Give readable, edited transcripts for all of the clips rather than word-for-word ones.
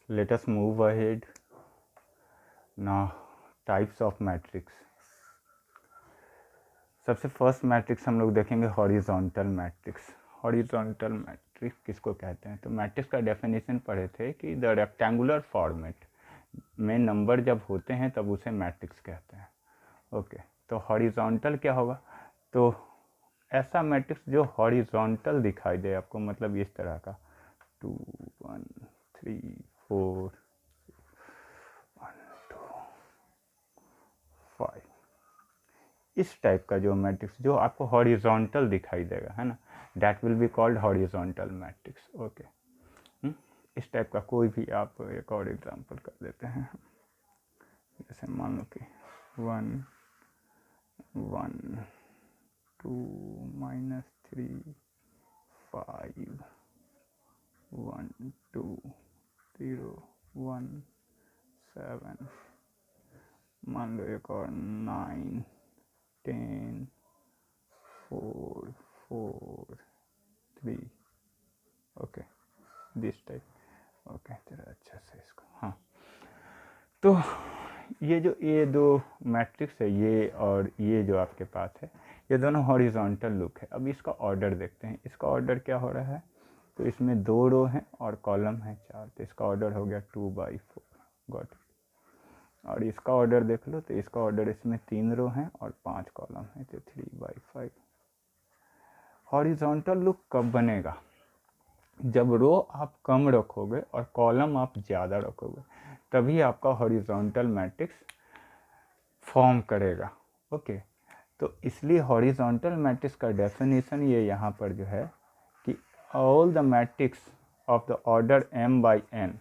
let us move ahead. Now types of matrix. सबसे first matrix हम लोग देखेंगे हॉरिजॉन्टल मैट्रिक्स. हॉरिजॉन्टल मैट्रिक्स किसको कहते हैं? तो मैट्रिक्स का डेफिनेशन पढ़े थे कि द रेक्टेंगुलर फॉर्मेट में नंबर जब होते हैं तब उसे मैट्रिक्स कहते हैं. ओके, तो हॉरिजॉन्टल क्या होगा? तो ऐसा मैट्रिक्स जो हॉरिजॉन्टल दिखाई दे आपको, मतलब इस तरह का 2 1 3 4 1 2 5, इस टाइप का जो मैट्रिक्स जो आपको हॉरिजॉन्टल दिखाई देगा, है ना, that will be called horizontal matrix. Okay, इस टाइप का कोई भी आप एक और एग्जांपल कर देते हैं. जैसे मान लो कि 1 1 2 -3 5 1 2 0 1 7, मान लो एक और 9 10 4 4 3. Okay, this type. ओके, चलो अच्छा से इसको. हाँ, तो ये दो मैट्रिक्स है, ये और ये जो आपके पास है, ये दोनों हॉरिजॉन्टल लुक है. अब इसका ऑर्डर देखते हैं. इसका ऑर्डर क्या हो रहा है? तो इसमें 2 रो हैं और कॉलम है 4, तो इसका ऑर्डर हो गया 2/4. Got it. और इसका ऑर्डर देख लो, तो इसका ऑर्डर, इसमें 3 रो हैं और 5 कॉलम है, तो 3/5. हॉरिजॉन्टल लुक कब बनेगा? जब रो आप कम रखोगे और कॉलम आप ज़्यादा रखोगे, तभी आपका हॉरिजॉन्टल मैट्रिक्स फॉर्म करेगा. ओके, तो इसलिए हॉरिजॉन्टल मैट्रिक्स का डेफिनेशन ये यहाँ पर जो है कि all the matrix of the order m/n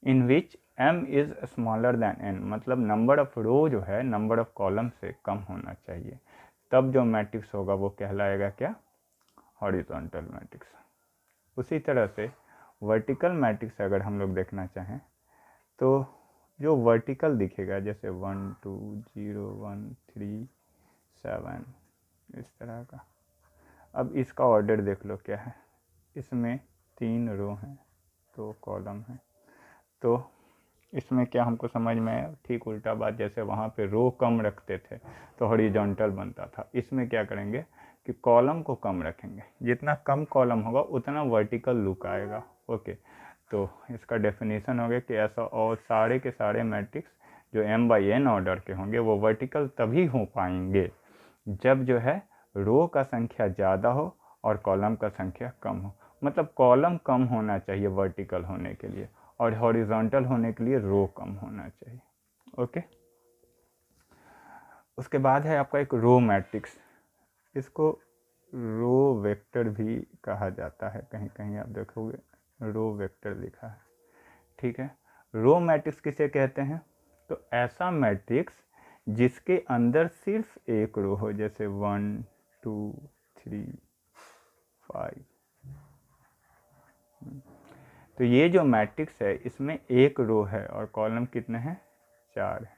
in which m is smaller than n, मतलब नंबर ऑफ रो जो है नंबर ऑफ कॉलम से कम होना चाहिए, तब जो मैट्रिक्स होगा वो कहलाएगा क्या? Horizontal matrix. उसी तरह से वर्टिकल मैट्रिक्स अगर हम लोग देखना चाहें, तो जो वर्टिकल दिखेगा जैसे 1 2 0 1 3 7, इस तरह का. अब इसका ऑर्डर देख लो क्या है. इसमें 3 रो हैं, 2 कॉलम हैं. तो इसमें क्या हमको समझ में आया? ठीक उल्टा बात, जैसे वहाँ पे रो कम रखते थे तो हॉरिजॉन्टल बनता था, इसमें क्या करेंगे कि कॉलम को कम रखेंगे. जितना कम कॉलम होगा उतना वर्टिकल लुक आएगा. ओके, तो इसका डेफिनेशन हो गया कि ऐसा, और सारे के सारे मैट्रिक्स जो m/n ऑर्डर के होंगे वो वर्टिकल तभी हो पाएंगे जब जो है रो का संख्या ज़्यादा हो और कॉलम का संख्या कम हो. मतलब कॉलम कम होना चाहिए वर्टिकल होने के लिए, और हॉरिजॉन्टल होने के लिए रो कम होना चाहिए. ओके, उसके बाद है आपका एक रो मैट्रिक्स. इसको रो वेक्टर भी कहा जाता है, कहीं कहीं आप देखोगे रो वेक्टर लिखा है. ठीक है, रो मैट्रिक्स किसे कहते हैं? तो ऐसा मैट्रिक्स जिसके अंदर सिर्फ एक रो हो, जैसे 1 2 3 5. तो ये जो मैट्रिक्स है इसमें एक रो है और कॉलम कितने हैं? 4 है.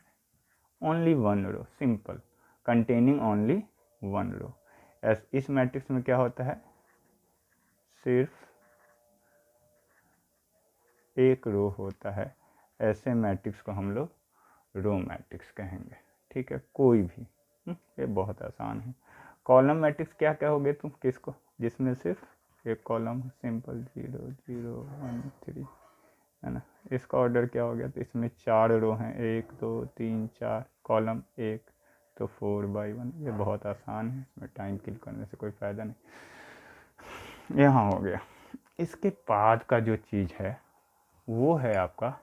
ओनली 1 रो, सिंपल, कंटेनिंग ओनली 1 रो. इस मैट्रिक्स में क्या होता है? सिर्फ एक रो होता है. ऐसे मैट्रिक्स को हम लोग रो मैट्रिक्स कहेंगे. ठीक है, कोई भी. ये बहुत आसान है. कॉलम मैट्रिक्स क्या कहोगे तुम किसको? जिसमें सिर्फ एक कॉलम है, सिंपल 0 0 1 3, है ना. इसका ऑर्डर क्या हो गया? तो इसमें 4 रो हैं, 1 2 3 4, कॉलम 1, तो 4/1. ये बहुत आसान है, इसमें टाइम किल करने से कोई फ़ायदा नहीं. यहाँ हो गया. इसके बाद का जो चीज़ है वो है आपका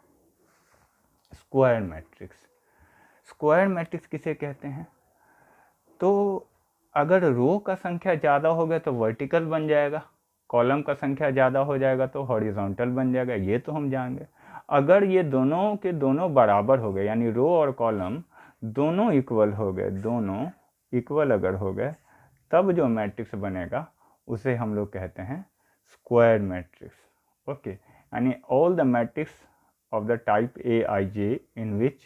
स्क्वायर मैट्रिक्स. स्क्वायर मैट्रिक्स किसे कहते हैं? तो अगर रो का संख्या ज़्यादा हो गया तो वर्टिकल बन जाएगा, कॉलम का संख्या ज़्यादा हो जाएगा तो हॉरिजॉन्टल बन जाएगा, ये तो हम जान गए. अगर ये दोनों के दोनों बराबर हो गए, यानी रो और कॉलम दोनों इक्वल हो गए, दोनों इक्वल अगर हो गए, तब जो मैट्रिक्स बनेगा उसे हम लोग कहते हैं स्क्वायर मैट्रिक्स. ओके, यानी all the matrix of the type Aij in which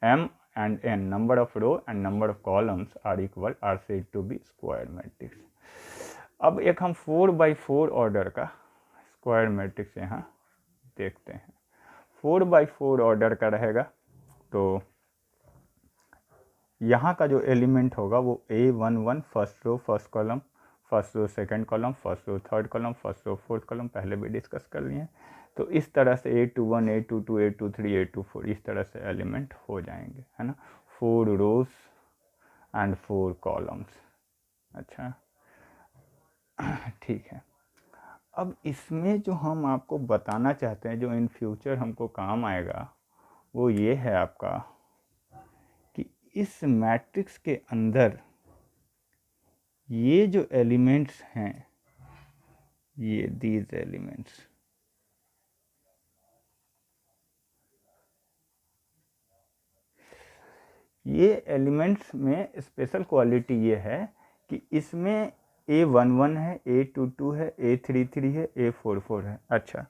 m and n number of row and number of columns are equal are said to be square matrix. अब एक हम 4/4 ऑर्डर का square matrix यहाँ देखते हैं. 4x4 order का रहेगा। तो यहाँ का जो एलिमेंट होगा वो A11 first row first column, first row second column, first row third column, first row fourth column, पहले भी डिस्कस कर लिए। तो इस तरह से A21 A22 A23 A24 इस तरह से एलिमेंट हो जाएंगे, है ना, 4 रोज एंड 4 कॉलम्स। अच्छा ठीक है। अब इसमें जो हम आपको बताना चाहते हैं, जो इन फ्यूचर हमको काम आएगा, वो ये है आपका कि इस मैट्रिक्स के अंदर ये जो एलिमेंट्स हैं, ये दीज एलिमेंट्स, ये एलिमेंट्स में स्पेशल क्वालिटी ये है कि इसमें A11 है, A22 है, A33 है, A44 है। अच्छा,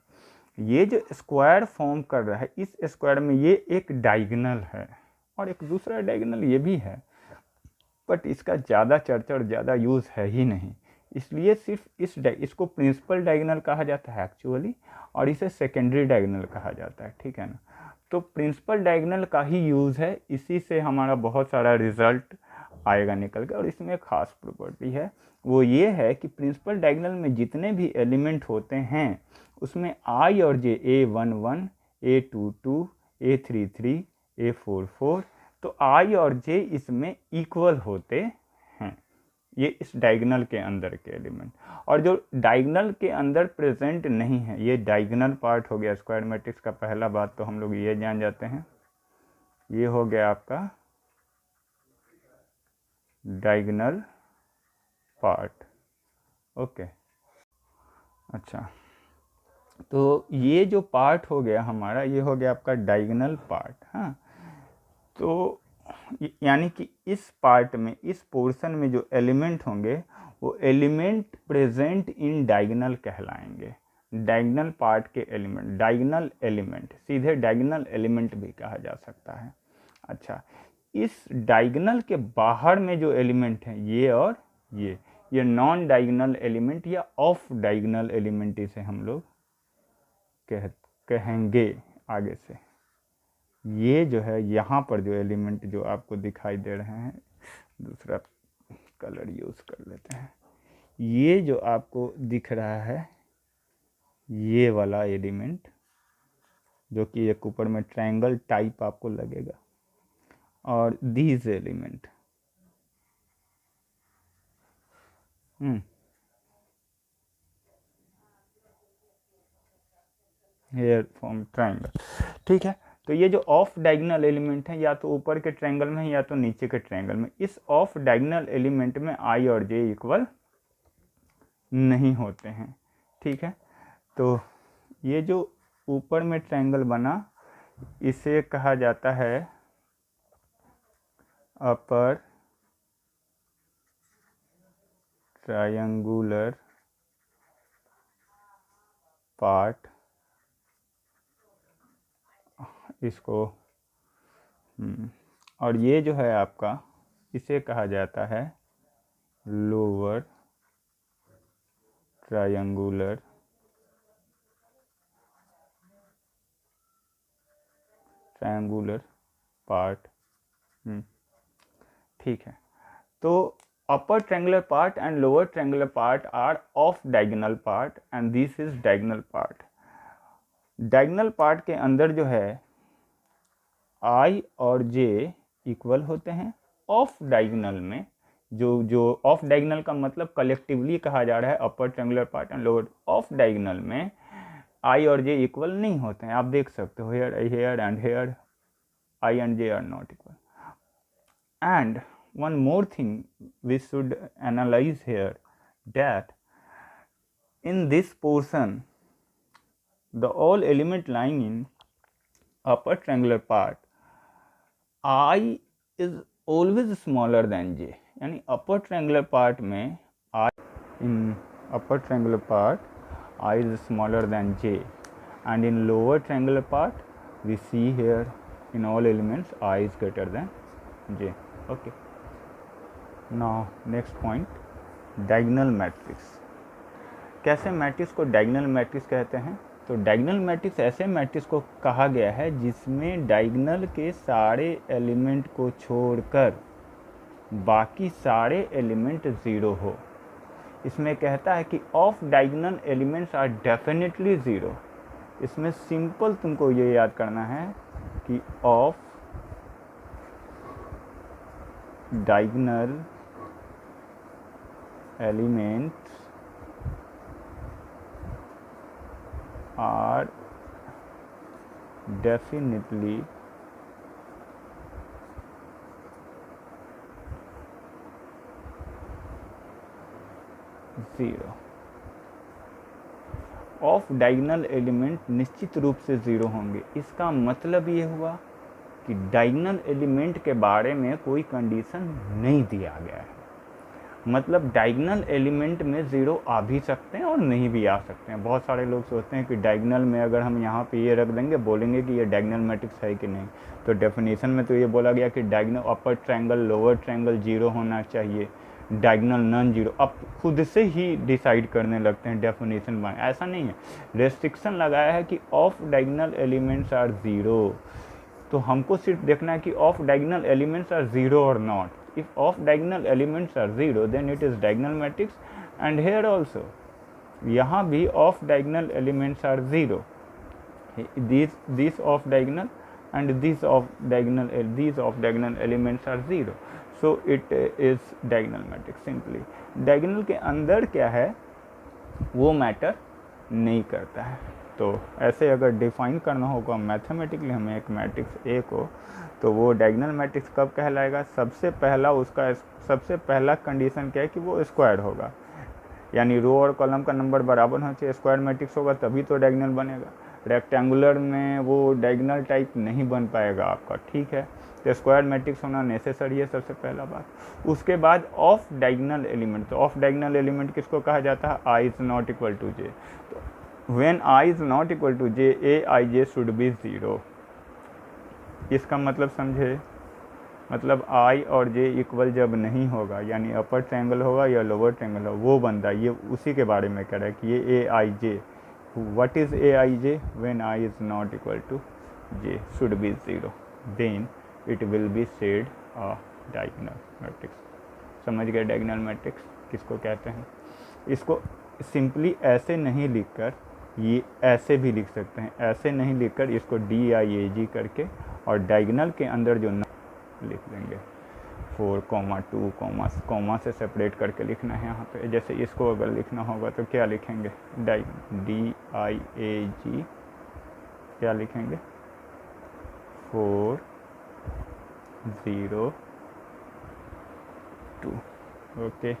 ये जो स्क्वायर फॉर्म कर रहा है, इस स्क्वायर में ये एक डायगोनल है और एक दूसरा डायगोनल ये भी है, बट इसका ज़्यादा चर्चा और ज़्यादा यूज़ है ही नहीं, इसलिए सिर्फ इसको प्रिंसिपल डायगोनल कहा जाता है एक्चुअली, और इसे सेकेंडरी डायगोनल कहा जाता है, ठीक है ना। तो प्रिंसिपल डायगोनल का ही यूज़ है, इसी से हमारा बहुत सारा रिजल्ट आएगा निकल के। और इसमें एक खास प्रॉपर्टी है, वो ये है कि प्रिंसिपल डायगोनल में जितने भी एलिमेंट होते हैं उसमें I और J, A11 A22 A33 A44, तो I और J इसमें इक्वल होते हैं, ये इस डायगोनल के अंदर के एलिमेंट। और जो डायगोनल के अंदर प्रेजेंट नहीं है, ये डायगोनल पार्ट हो गया स्क्वायर मैट्रिक्स का। पहला बात तो हम लोग ये जान जाते हैं, ये हो गया आपका डायगोनल पार्ट। ओके, अच्छा, तो ये जो पार्ट हो गया हमारा, ये हो गया आपका डायगोनल पार्ट। हाँ, तो यानी कि इस पार्ट में, इस पोर्शन में जो एलिमेंट होंगे वो एलिमेंट प्रेजेंट इन डायगोनल कहलाएंगे। डायगोनल पार्ट के एलिमेंट, डायगोनल एलिमेंट, सीधे डायगोनल एलिमेंट भी कहा जा सकता है। अच्छा, इस डायगोनल के बाहर में जो एलिमेंट हैं, ये और ये नॉन डायगोनल एलिमेंट या ऑफ डायगोनल एलिमेंट इसे हम लोग कहेंगे आगे से। ये जो है यहाँ पर जो एलिमेंट जो आपको दिखाई दे रहे हैं, दूसरा कलर यूज़ कर लेते हैं, ये जो आपको दिख रहा है ये वाला एलिमेंट, जो कि एक ऊपर में ट्रायंगल टाइप आपको लगेगा, और these element here form triangle, ठीक है। तो ये जो ऑफ डायगोनल एलिमेंट है, या तो ऊपर के ट्रायंगल में या तो नीचे के ट्रायंगल में, इस ऑफ डायगोनल एलिमेंट में I और J इक्वल नहीं होते हैं, ठीक है। तो ये जो ऊपर में ट्रायंगल बना, इसे कहा जाता है अपर ट्रायंगुलर पार्ट, इसको और ये जो है आपका, इसे कहा जाता है लोअर ट्रायंगुलर पार्ट, ठीक है। तो upper triangular part and lower triangular part are off diagonal part and this is diagonal part. Diagonal part के अंदर जो है I और J इक्वल होते हैं। ऑफ डायगोनल में जो ऑफ डायगोनल का मतलब कलेक्टिवली कहा जा रहा है upper triangular part and lower, off diagonal में I और J इक्वल नहीं होते हैं। आप देख सकते हो here and here I and J are not equal. And one more thing we should analyze here, that in this portion the all element lying in upper triangular part, I is always smaller than J, यानी upper triangular part में I, in upper triangular part I is smaller than J, and in lower triangular part we see here in all elements I is greater than J. Okay, now next point, diagonal matrix. कैसे matrix को diagonal matrix कहते हैं? तो diagonal matrix ऐसे matrix को कहा गया है जिसमें डायगोनल के सारे एलिमेंट को छोड़कर बाकी सारे एलिमेंट ज़ीरो हो। इसमें कहता है कि off diagonal elements are definitely zero. इसमें सिंपल तुमको ये याद करना है कि off diagonal elements are definitely zero. Off diagonal element निश्चित रूप से ज़ीरो होंगे। इसका मतलब ये हुआ कि डायगोनल एलिमेंट के बारे में कोई कंडीशन नहीं दिया गया है। मतलब डायगोनल एलिमेंट में ज़ीरो आ भी सकते हैं और नहीं भी आ सकते हैं। बहुत सारे लोग सोचते हैं कि डायगोनल में अगर हम यहाँ पे ये रख देंगे, बोलेंगे कि ये डायगोनल मैट्रिक्स है कि नहीं। तो डेफिनेशन में तो ये बोला गया कि डायगोनल अपर ट्रायंगल लोअर ट्रायंगल जीरो होना चाहिए, डायगोनल नॉन जीरो। अब खुद से ही डिसाइड करने लगते हैं डेफिनेशन में। ऐसा नहीं है, रेस्ट्रिक्शन लगाया है कि off diagonal elements are zero. तो हमको सिर्फ देखना है कि off diagonal elements are zero और not. If off diagonal elements are zero, then it is diagonal matrix, and here also, यहाँ भी off diagonal elements are zero. These off diagonal and these off diagonal elements are zero. So it is diagonal matrix simply. Diagonal के अंदर क्या है वो matter नहीं करता है। तो ऐसे अगर डिफाइन करना होगा मैथमेटिकली हमें एक मैट्रिक्स ए को, तो वो डायगोनल मैट्रिक्स कब कहलाएगा? सबसे पहला कंडीशन क्या है कि वो स्क्वायर होगा, यानी रो और कॉलम का नंबर बराबर होना चाहिए। स्क्वायर मैट्रिक्स होगा तभी तो डायगोनल बनेगा। रेक्टेंगुलर में वो डायगोनल टाइप नहीं बन पाएगा आपका, ठीक है। तो स्क्वायर मैट्रिक्स होना नेसेसरी है, सबसे पहला बात। उसके बाद ऑफ डायगोनल एलिमेंट। तो ऑफ डायगोनल एलिमेंट किसको कहा जाता है? I is not equal to J. When I is not equal to J, A I J should be zero. इसका मतलब समझे? मतलब आई और जे इक्वल जब नहीं होगा, यानी अपर ट्रायंगल होगा या लोअर ट्रायंगल होगा, वो बंदा ये उसी के बारे में कह रहा है कि ये A I J. What is A I J? When I is not equal to J should be zero, then it will be said a diagonal matrix. समझ गए डायगोनल मैट्रिक्स किसको कहते हैं? इसको सिंपली ऐसे नहीं लिखकर ये ऐसे भी लिख सकते हैं। ऐसे नहीं लिखकर इसको डी आई ए जी करके और डायगोनल के अंदर जो लिख देंगे 4, 2, से सेपरेट करके लिखना है यहाँ पे। जैसे इसको अगर लिखना होगा तो क्या लिखेंगे? डी आई ए जी क्या लिखेंगे? 4, 0, 2। ओके,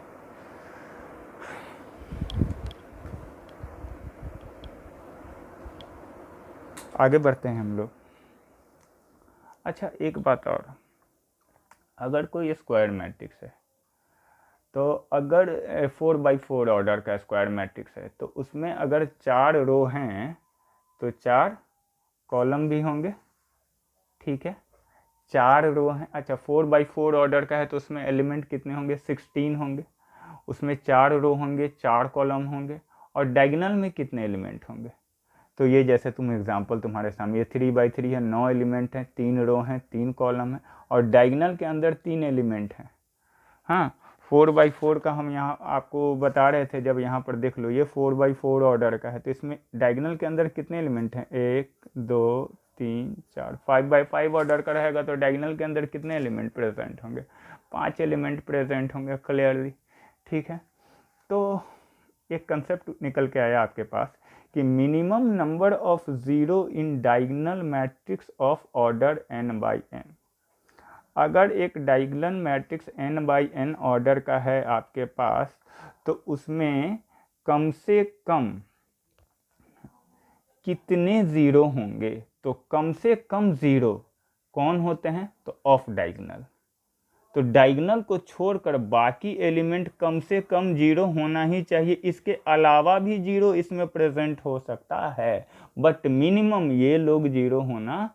आगे बढ़ते हैं हम लोग। अच्छा, एक बात और, अगर कोई स्क्वायर मैट्रिक्स है, तो अगर 4x4 ऑर्डर का स्क्वायर मैट्रिक्स है, तो उसमें अगर 4 रो हैं तो 4 कॉलम भी होंगे, ठीक है। 4 रो हैं, अच्छा 4x4 ऑर्डर का है तो उसमें एलिमेंट कितने होंगे? 16 होंगे। उसमें 4 रो होंगे, 4 कॉलम होंगे, और डायगोनल में कितने एलिमेंट होंगे? तो ये जैसे तुम एग्जांपल तुम्हारे सामने, ये 3x3 है, 9 एलिमेंट हैं, 3 रो हैं, 3 कॉलम है, और डायगोनल के अंदर 3 एलिमेंट हैं। हाँ, 4x4 का हम यहाँ आपको बता रहे थे, जब यहाँ पर देख लो ये 4x4 ऑर्डर का है, तो इसमें डायगोनल के अंदर कितने एलिमेंट हैं? 1, 2, 3, 4। 5x5 ऑर्डर का रहेगा तो डायगोनल के अंदर कितने एलिमेंट प्रेजेंट होंगे? 5 एलिमेंट प्रेजेंट होंगे क्लियरली, ठीक है। तो एक कंसेप्ट निकल के आया आपके पास कि minimum number of zero in diagonal matrix of order n/n। अगर एक डायगोनल मैट्रिक्स n/n ऑर्डर का है आपके पास, तो उसमें कम से कम कितने ज़ीरो होंगे? तो कम से कम ज़ीरो कौन होते हैं? तो ऑफ डायगोनल। तो डायगोनल को छोड़कर बाकी एलिमेंट कम से कम जीरो होना ही चाहिए। इसके अलावा भी जीरो इसमें प्रेजेंट हो सकता है, बट मिनिमम ये लोग जीरो होना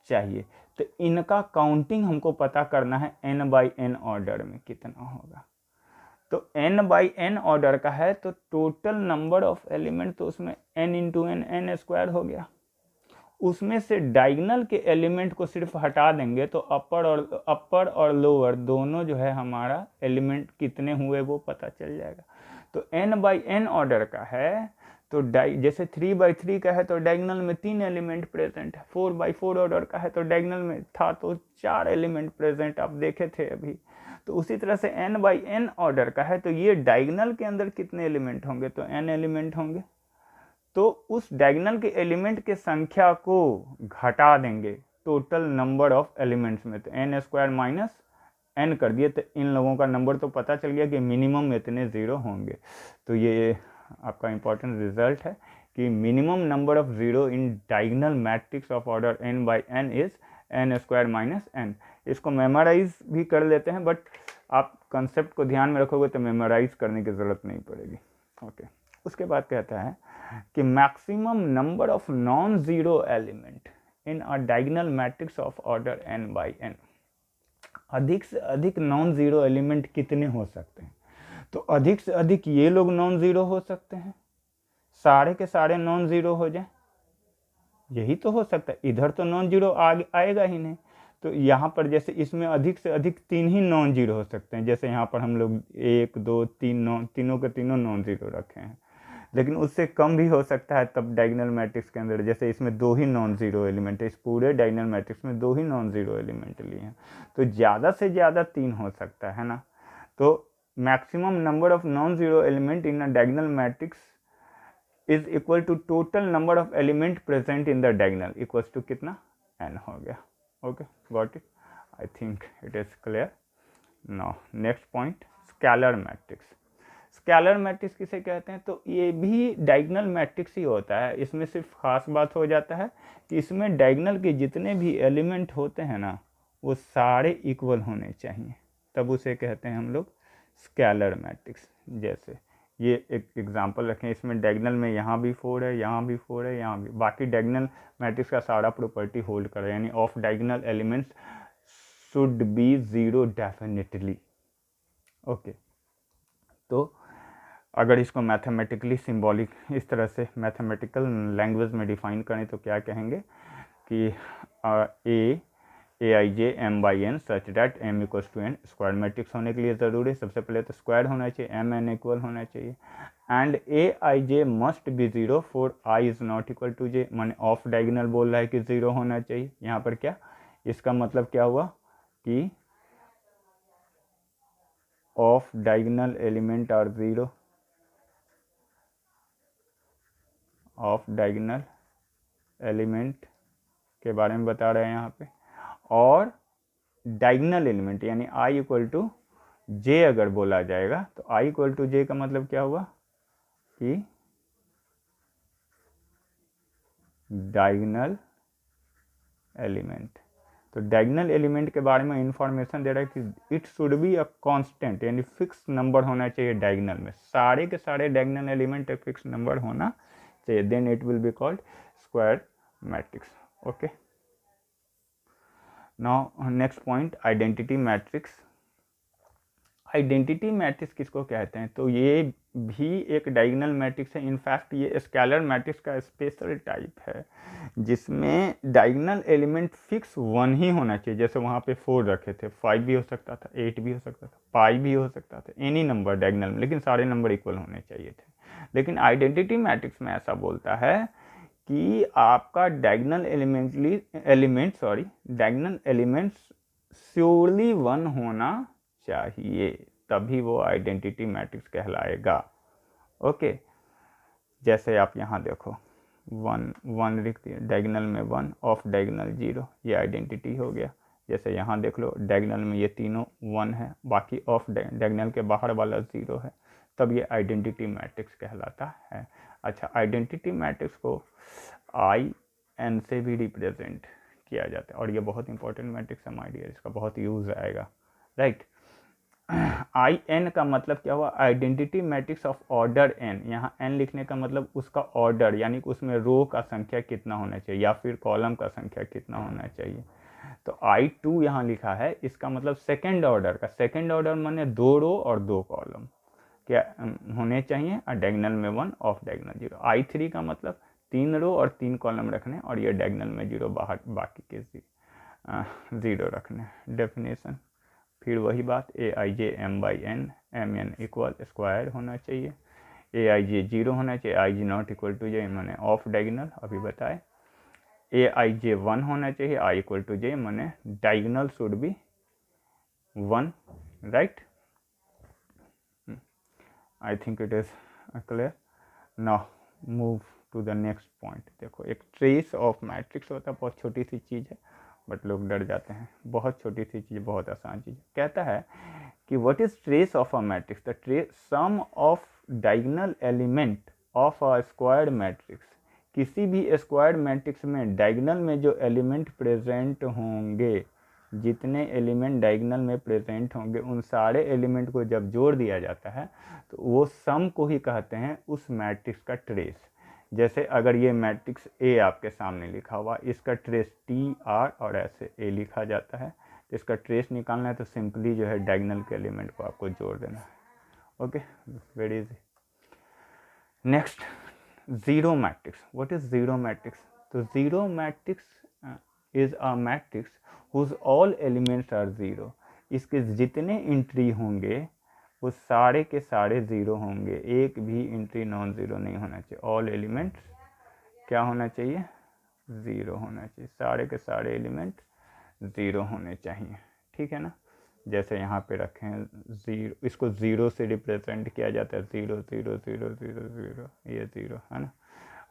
चाहिए। तो इनका काउंटिंग हमको पता करना है n/n ऑर्डर में कितना होगा। तो n बाई n ऑर्डर का है तो टोटल नंबर ऑफ एलिमेंट तो उसमें n into n n square हो गया। उसमें से डायगोनल के एलिमेंट को सिर्फ हटा देंगे तो अपर और लोअर दोनों जो है हमारा एलिमेंट कितने हुए वो पता चल जाएगा। तो n बाई n ऑर्डर का है तो जैसे 3/3 का है तो डायगोनल में 3 एलिमेंट प्रेजेंट है। 4/4 ऑर्डर का है तो डायगोनल में था तो 4 एलिमेंट प्रेजेंट, आप देखे थे अभी। तो उसी तरह से n बाई n ऑर्डर का है तो ये डायगोनल के अंदर कितने एलिमेंट होंगे, तो n एलिमेंट होंगे। तो उस डायगोनल के एलिमेंट के संख्या को घटा देंगे टोटल नंबर ऑफ एलिमेंट्स में, तो n स्क्वायर माइनस n कर दिए तो इन लोगों का नंबर तो पता चल गया कि मिनिमम इतने ज़ीरो होंगे। तो ये आपका इंपॉर्टेंट रिजल्ट है कि minimum number of zero in diagonal matrix of order n by n is n square minus n। इसको मेमोराइज भी कर लेते हैं, बट आप कंसेप्ट को ध्यान में रखोगे तो मेमोराइज करने की ज़रूरत नहीं पड़ेगी। ओके, उसके बाद कहता है कि maximum number of non zero element in a diagonal matrix of order n by n। अधिक से अधिक नॉन ज़ीरो एलिमेंट कितने हो सकते हैं, तो अधिक से अधिक ये लोग नॉन ज़ीरो हो सकते हैं, सारे के सारे नॉन ज़ीरो हो जाए, यही तो हो सकता है। इधर तो नॉन जीरो आएगा ही नहीं। तो यहाँ पर जैसे इसमें अधिक से अधिक 3 ही नॉन जीरो हो सकते हैं, जैसे यहाँ पर हम लोग 1 2 3 तीनों के तीनों नॉन जीरो रखे हैं। लेकिन उससे कम भी हो सकता है तब डायगोनल मैट्रिक्स के अंदर, जैसे इसमें 2 ही नॉन जीरो एलिमेंट है, इस पूरे डायगोनल मैट्रिक्स में 2 ही नॉन जीरो एलिमेंट लिए हैं, तो ज़्यादा से ज़्यादा 3 हो सकता है ना। तो maximum number of non zero element in a diagonal matrix is equal to total number of element present in the diagonal equals to कितना, n हो गया। Okay, got it, I think it is clear. Now next point, scalar matrix. Scalar matrix किसे कहते हैं, तो ये भी diagonal matrix ही होता है। इसमें सिर्फ खास बात हो जाता है कि इसमें डायगोनल के जितने भी एलिमेंट होते हैं ना वो सारे इक्वल होने चाहिए, तब उसे कहते हैं हम लोग स्केलर मैट्रिक्स। जैसे ये एक एग्जांपल रखें, इसमें डायगोनल में यहाँ भी 4 है, यहाँ भी 4 है, यहाँ भी, बाकी डायगोनल मैट्रिक्स का सारा प्रॉपर्टी होल्ड करे, यानी of diagonal elements should be zero definitely. Okay, तो अगर इसको मैथमेटिकली सिंबॉलिक इस तरह से मैथमेटिकल लैंग्वेज में डिफाइन करें तो क्या कहेंगे कि aij m by n such that m equals to n। Square matrix होने के लिए ज़रूरी है सबसे पहले तो स्क्वायर होना चाहिए, m n इक्वल होना चाहिए, and aij must be zero for i is not equal to j। माने ऑफ डायगोनल बोल रहा है कि ज़ीरो होना चाहिए। यहाँ पर क्या, इसका मतलब क्या हुआ कि off diagonal element are zero, off diagonal element के बारे में बता रहे हैं यहाँ पे। और डायगोनल एलिमेंट यानी i इक्वल टू जे अगर बोला जाएगा तो i इक्वल टू जे का मतलब क्या हुआ कि डायगोनल एलिमेंट। तो डायगोनल एलिमेंट के बारे में इंफॉर्मेशन दे रहा है कि it should be a constant, यानी फिक्स नंबर होना चाहिए डायगोनल में, सारे के सारे डायगोनल एलिमेंट एक फिक्स नंबर होना चाहिए, then it will be called square matrix. Okay, now next point, identity matrix. Identity matrix किसको कहते हैं, तो ये भी एक डायगोनल मैट्रिक्स है। इनफैक्ट ये स्केलर मैट्रिक्स का स्पेशल टाइप है जिसमें डायगोनल एलिमेंट फिक्स 1 ही होना चाहिए। जैसे वहाँ पे 4 रखे थे, 5 भी हो सकता था, 8 भी हो सकता था, पाई भी हो सकता था, एनी नंबर डायगोनल में, लेकिन सारे नंबर इक्वल होने चाहिए थे। लेकिन आइडेंटिटी मैट्रिक्स में ऐसा बोलता है कि आपका डायगोनल डायगोनल एलिमेंट्स श्योरली 1 होना चाहिए, तभी वो आइडेंटिटी मैट्रिक्स कहलाएगा। ओके, जैसे आप यहाँ देखो 1 लिख दिए, डायगोनल में 1, ऑफ डायगोनल 0, ये आइडेंटिटी हो गया। जैसे यहाँ देख लो डायगोनल में ये तीनों 1 है, बाकी ऑफ डायगोनल के बाहर वाला 0 है, तब ये आइडेंटिटी मैट्रिक्स कहलाता है। अच्छा, आइडेंटिटी मैट्रिक्स को IN से भी रिप्रेजेंट किया जाता है और ये बहुत इंपॉर्टेंट मैट्रिक्स है माय डियर, इसका बहुत यूज़ आएगा, राइट। IN का मतलब क्या हुआ, identity matrix of order n। यहाँ n लिखने का मतलब उसका ऑर्डर, यानी कि उसमें रो का संख्या कितना होना चाहिए या फिर कॉलम का संख्या कितना होना चाहिए। तो I2 यहाँ लिखा है, इसका मतलब सेकेंड ऑर्डर का, सेकेंड ऑर्डर माने 2 रो और 2 कॉलम। क्या होने चाहिए, डायगोनल में 1, ऑफ डायगोनल 0। I3 का मतलब 3 रो और 3 कॉलम रखने, और ये डायगोनल में 0, बाहर बाकी के 0 रखने। डेफिनेशन फिर वही बात, Aij m/n, mn equal square होना चाहिए, Aij 0 होना चाहिए, Aij not equal to j मैंने ऑफ डायगोनल अभी बताए, Aij 1 होना चाहिए, I इक्वल टू j मैंने diagonal should be 1, right. I think it is clear. Now move to the next point. देखो एक ट्रेस ऑफ मैट्रिक्स होता है, बहुत छोटी सी चीज़ है बट लोग डर जाते हैं, बहुत छोटी सी चीज़, बहुत आसान चीज़। कहता है कि what is trace of a matrix, the trace sum of diagonal element of a squared matrix. किसी भी स्क्वायर्ड मैट्रिक्स में डायगोनल में जो एलिमेंट प्रेजेंट होंगे, जितने एलिमेंट डायगोनल में प्रेजेंट होंगे, उन सारे एलिमेंट को जब जोड़ दिया जाता है तो वो सम को ही कहते हैं उस मैट्रिक्स का ट्रेस। जैसे अगर ये मैट्रिक्स ए आपके सामने लिखा हुआ, इसका ट्रेस TR और ऐसे ए लिखा जाता है, तो इसका ट्रेस निकालना है तो सिंपली जो है डायगोनल के एलिमेंट को आपको जोड़ देना है। Okay, very easy. Next, zero matrix. What is zero matrix? तो zero matrix is a matrix whose all elements are zero. इसके जितने एंट्री होंगे वो सारे के सारे ज़ीरो होंगे, एक भी एंट्री नॉन ज़ीरो नहीं होना चाहिए। ऑल एलिमेंट्स क्या होना चाहिए? ज़ीरो होना चाहिए, सारे के सारे एलिमेंट ज़ीरो होने चाहिए, ठीक है ना। जैसे यहाँ पे रखे हैं ज़ीरो, इसको ज़ीरो से रिप्रेजेंट किया जाता है, zero zero zero zero zero, ये ज़ीरो है ना।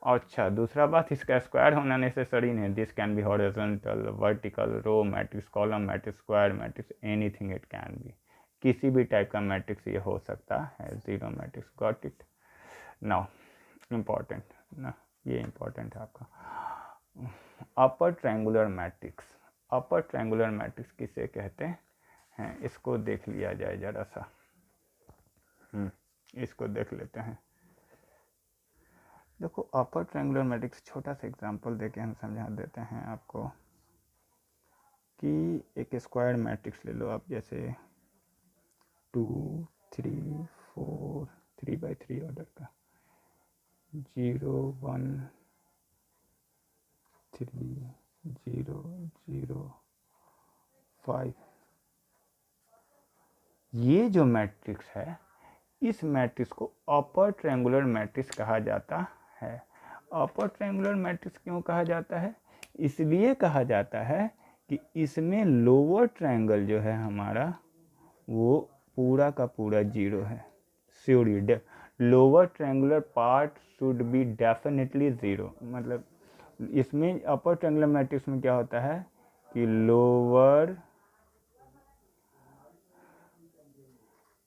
अच्छा, दूसरा बात, इसका स्क्वायर होना नेसेसरी नहीं। This can be horizontal, vertical, row matrix, column matrix, square matrix, anything it can be. किसी भी टाइप का मैट्रिक्स ये हो सकता है, zero matrix. Got it. Now important ना, ये इम्पॉर्टेंट है आपका, upper triangular matrix. Upper triangular matrix किसे कहते हैं, इसको देख लिया जाए जरा सा। इसको देख लेते हैं। देखो अपर ट्रायंगुलर मैट्रिक्स, छोटा सा एग्जांपल देके हम समझा देते हैं आपको कि एक स्क्वायर मैट्रिक्स ले लो आप, जैसे 2 3 4 3x3 ऑर्डर का, 0 1 3 0 0 5। ये जो मैट्रिक्स है, इस मैट्रिक्स को अपर ट्रायंगुलर मैट्रिक्स कहा जाता है। अपर ट्रायंगुलर मैट्रिक्स क्यों कहा जाता है? इसलिए कहा जाता है कि इसमें लोअर ट्रायंगल जो है हमारा, वो पूरा का पूरा जीरो है। Surely lower triangular part should be definitely zero. मतलब इसमें अपर ट्रायंगुलर मैट्रिक्स में क्या होता है कि lower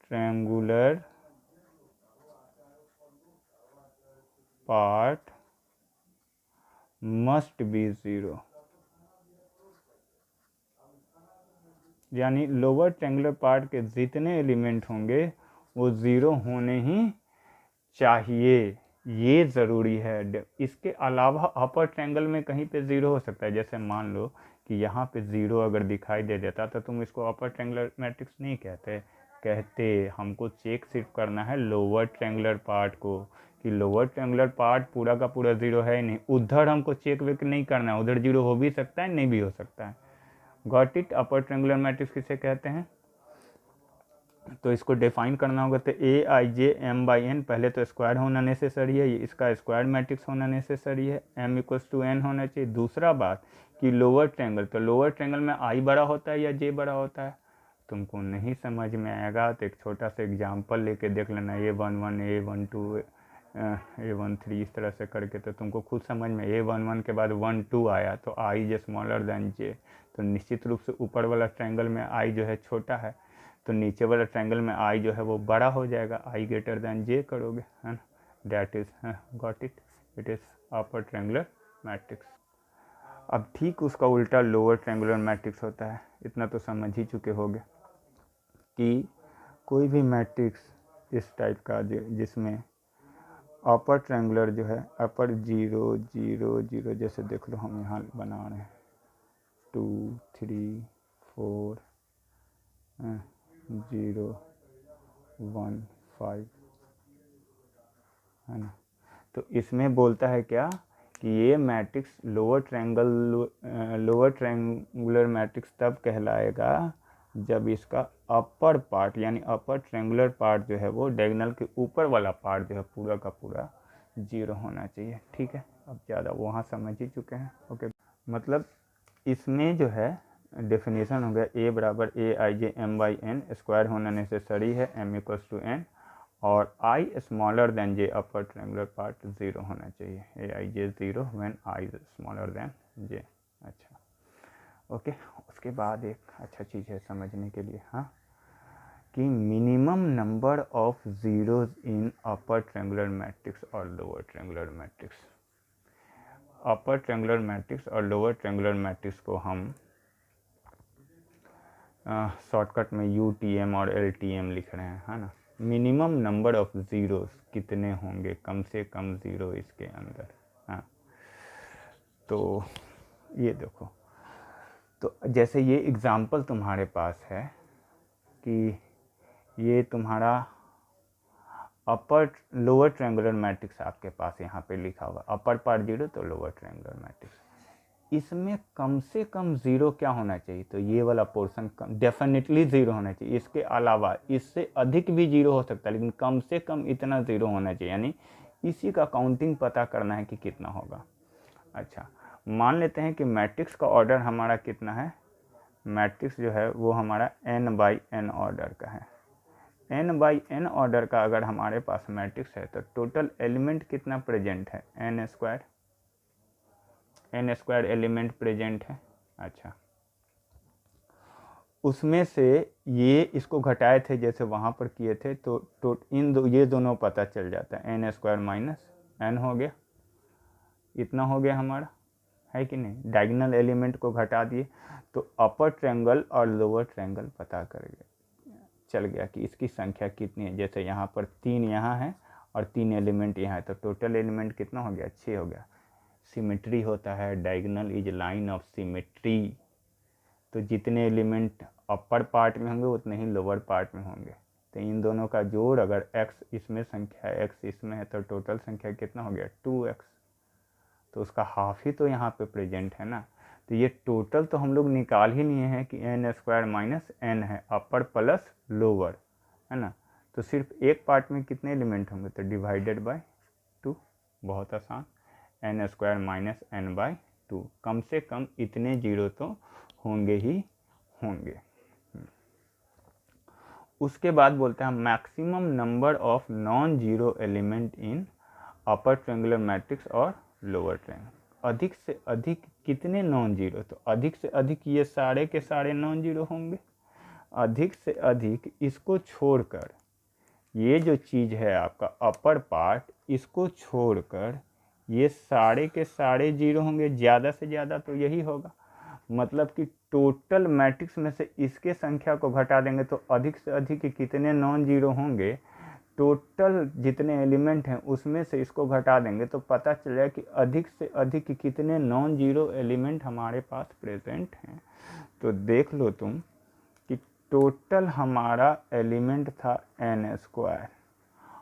triangular part must be zero, यानी लोअर ट्रायंगुलर पार्ट के जितने एलिमेंट होंगे वो ज़ीरो होने ही चाहिए, ये ज़रूरी है। इसके अलावा अपर ट्रायंगल में कहीं पे ज़ीरो हो सकता है। जैसे मान लो कि यहाँ पे ज़ीरो अगर दिखाई दे देता तो तुम इसको अपर ट्रायंगुलर मैट्रिक्स नहीं कहते। हमको चेक सिर्फ करना है लोअर ट्रायंगुलर पार्ट को, कि लोअर ट्रायंगुलर पार्ट पूरा का पूरा ज़ीरो है ही नहीं। उधर हमको चेक वेक नहीं करना है, उधर ज़ीरो हो भी सकता है, नहीं भी हो सकता है। Got it. Upper triangular matrix किसे कहते हैं? तो इसको डिफाइन करना होगा तो Aij m/n, पहले तो स्क्वायर होना नेसेसरी है, ये इसका स्क्वायर मैट्रिक्स होना नेसेसरी है, m = n होना चाहिए। दूसरा बात कि लोअर ट्रायंगल, तो लोअर ट्रायंगल में I बड़ा होता है या J बड़ा होता है? तुमको नहीं समझ में आएगा तो एक छोटा सा एग्जांपल लेके देख लेना, A11 A12 A13 इस तरह से करके, तो तुमको खुद समझ में, A11 के बाद 1 2 आया तो I is smaller than J, तो निश्चित रूप से ऊपर वाला ट्रायंगल में I जो है छोटा है, तो नीचे वाला ट्रायंगल में I जो है वो बड़ा हो जाएगा, I ग्रेटर देन J करोगे, है ना। That is, got it, it is upper triangular matrix. अब ठीक उसका उल्टा लोअर ट्रायंगुलर मैट्रिक्स होता है। इतना तो समझ ही चुके होगे कि कोई भी मैट्रिक्स इस टाइप का जिसमें अपर ट्रायंगुलर जो है, अपर 0 0 0, जैसे देख लो हम यहाँ बना रहे हैं 2 3 4 0 1 5 है ना। तो इसमें बोलता है क्या कि ये मैट्रिक्स लोअर ट्रायंगुलर मैट्रिक्स तब कहलाएगा जब इसका अपर पार्ट यानी अपर ट्रायंगुलर पार्ट जो है वो डायगोनल के ऊपर वाला पार्ट जो है पूरा का पूरा 0 होना चाहिए। ठीक है, अब ज़्यादा वहाँ समझ ही चुके हैं। ओके, मतलब इसमें जो है डेफिनेशन हो गया ए बराबर ए I J M by N, square होना नेसेसरी है, एम इक्वल्स टू एन, और आई स्मॉलर देन जे, अपर ट्रायंगुलर पार्ट 0 होना चाहिए, ए I J 0 when I smaller than जे। अच्छा, ओके। उसके बाद एक अच्छा चीज़ है समझने के लिए, हाँ, कि minimum number of zeros in upper triangular matrix और lower triangular matrix. Upper triangular matrix और लोअर ट्रायंगुलर मैट्रिक्स को हम शॉर्टकट में UTM और LTM लिख रहे हैं, है ना। मिनिमम नंबर ऑफ ज़ीरोज़ कितने होंगे, कम से कम ज़ीरो इसके अंदर, हाँ। तो ये देखो, तो जैसे ये एग्ज़ाम्पल तुम्हारे पास है कि ये तुम्हारा लोअर ट्रायंगुलर मैट्रिक्स आपके पास यहाँ पे लिखा होगा, अपर पार्ट 0 तो लोअर ट्रायंगुलर मैट्रिक्स। इसमें कम से कम 0 क्या होना चाहिए, तो ये वाला पोर्शन डेफिनेटली 0 होना चाहिए। इसके अलावा इससे अधिक भी 0 हो सकता है, लेकिन कम से कम इतना 0 होना चाहिए, यानी इसी का काउंटिंग पता करना है कि कितना होगा। अच्छा, मान लेते हैं कि मैट्रिक्स का ऑर्डर हमारा कितना है, मैट्रिक्स जो है वो हमारा n/n ऑर्डर का है। n/n ऑर्डर का अगर हमारे पास मैट्रिक्स है तो टोटल एलिमेंट कितना प्रेजेंट है, n स्क्वायर एलिमेंट प्रेजेंट है। अच्छा, उसमें से ये इसको घटाए थे जैसे वहाँ पर किए थे, तो ये दोनों पता चल जाता है, n स्क्वायर माइनस n हो गया, इतना हो गया हमारा, है कि नहीं। डायगोनल एलिमेंट को घटा दिए तो अपर ट्रायंगल और लोअर ट्रायंगल पता कर चल गया कि इसकी संख्या कितनी है। जैसे यहाँ पर 3 यहाँ है और 3 एलिमेंट यहाँ है, तो टोटल एलिमेंट कितना हो गया, 6 हो गया। सिमेट्री होता है, diagonal is line of symmetry, तो जितने एलिमेंट अपर पार्ट में होंगे उतने ही लोअर पार्ट में होंगे। तो इन दोनों का जोड़, अगर x इसमें संख्या है, x इसमें है, तो टोटल संख्या कितना हो गया, 2x, तो उसका हाफ ही तो यहाँ पे प्रेजेंट है ना। तो ये टोटल तो हम लोग निकाल ही लिए हैं कि n स्क्वायर माइनस n है, अपर प्लस लोअर, है ना। तो सिर्फ एक पार्ट में कितने एलिमेंट होंगे, तो डिवाइडेड बाय 2, बहुत आसान, n स्क्वायर माइनस n/2, कम से कम इतने 0 तो होंगे ही होंगे। उसके बाद बोलते हैं maximum number of non zero element in upper triangular matrix और लोअर ट्रायंगल। अधिक से अधिक कितने नॉन जीरो, तो अधिक से अधिक ये सारे के सारे नॉन जीरो होंगे। अधिक से अधिक इसको छोड़कर, ये जो चीज़ है आपका अपर पार्ट, इसको छोड़कर ये सारे के सारे जीरो होंगे, ज़्यादा से ज़्यादा तो यही होगा। मतलब कि टोटल मैट्रिक्स में से इसके संख्या को घटा देंगे तो अधिक से अधिक कितने नॉन जीरो होंगे, टोटल जितने एलिमेंट हैं उसमें से इसको घटा देंगे तो पता चलेगा कि अधिक से अधिक कितने नॉन जीरो एलिमेंट हमारे पास प्रेजेंट हैं। तो देख लो तुम कि टोटल हमारा एलिमेंट था n स्क्वायर,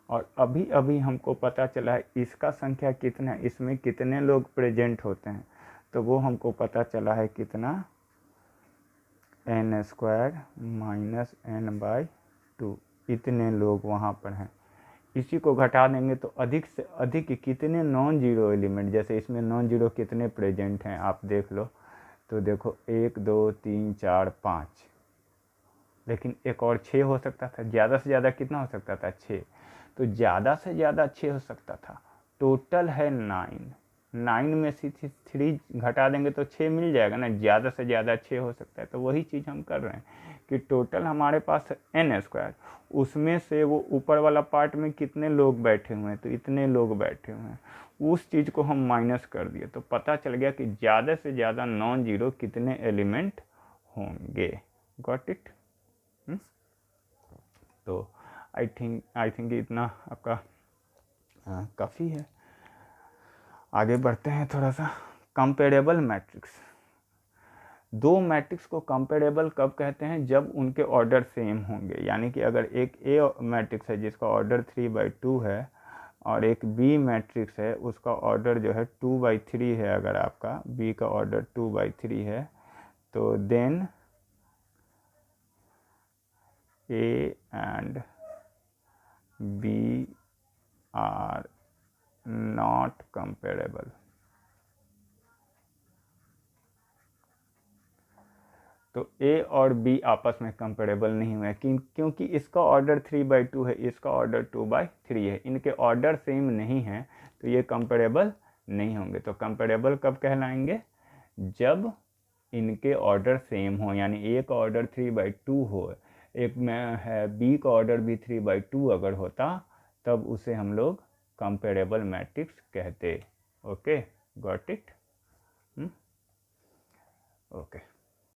और अभी अभी हमको पता चला है इसका संख्या कितना है, इसमें कितने लोग प्रेजेंट होते हैं, तो वो हमको पता चला है कितना, n स्क्वायर माइनस n/2, इतने लोग वहाँ पर हैं। इसी को घटा देंगे तो अधिक से अधिक कितने नॉन जीरो एलिमेंट, जैसे इसमें नॉन जीरो कितने प्रेजेंट हैं आप देख लो, तो देखो 1 2 3 4 5, लेकिन एक और 6 हो सकता था, ज़्यादा से ज़्यादा कितना हो सकता था, 6, तो ज़्यादा से ज़्यादा 6 हो सकता था। टोटल है 9 में से 3 घटा देंगे तो 6 मिल जाएगा ना, ज़्यादा से ज़्यादा 6 हो सकता है। तो वही चीज़ हम कर रहे हैं कि टोटल हमारे पास n स्क्वायर, उसमें से वो ऊपर वाला पार्ट में कितने लोग बैठे हुए हैं, तो इतने लोग बैठे हुए हैं, उस चीज़ को हम माइनस कर दिए तो पता चल गया कि ज़्यादा से ज़्यादा नॉन जीरो कितने एलिमेंट होंगे। Got it. तो आई थिंक इतना आपका काफ़ी है। आगे बढ़ते हैं थोड़ा सा। कंपेरेबल मैट्रिक्स, दो मैट्रिक्स को कंपेरेबल कब कहते हैं, जब उनके ऑर्डर सेम होंगे। यानी कि अगर एक ए मैट्रिक्स है जिसका ऑर्डर 3/2 है और एक बी मैट्रिक्स है, उसका ऑर्डर जो है 2/3 है, अगर आपका बी का ऑर्डर 2/3 है, तो then A and B are not comparable. तो ए और बी आपस में कंपेरेबल नहीं हुए क्योंकि इसका ऑर्डर 3/2 है, इसका ऑर्डर 2/3 है, इनके ऑर्डर सेम नहीं है, तो ये कंपेरेबल नहीं होंगे। तो कंपेरेबल कब कहलाएंगे? जब इनके ऑर्डर सेम हो, यानी ए का ऑर्डर 3/2 हो, एक में है बी का ऑर्डर भी 3/2 अगर होता, तब उसे हम लोग कंपेरेबल मैट्रिक्स कहते। Okay, got it? ओके।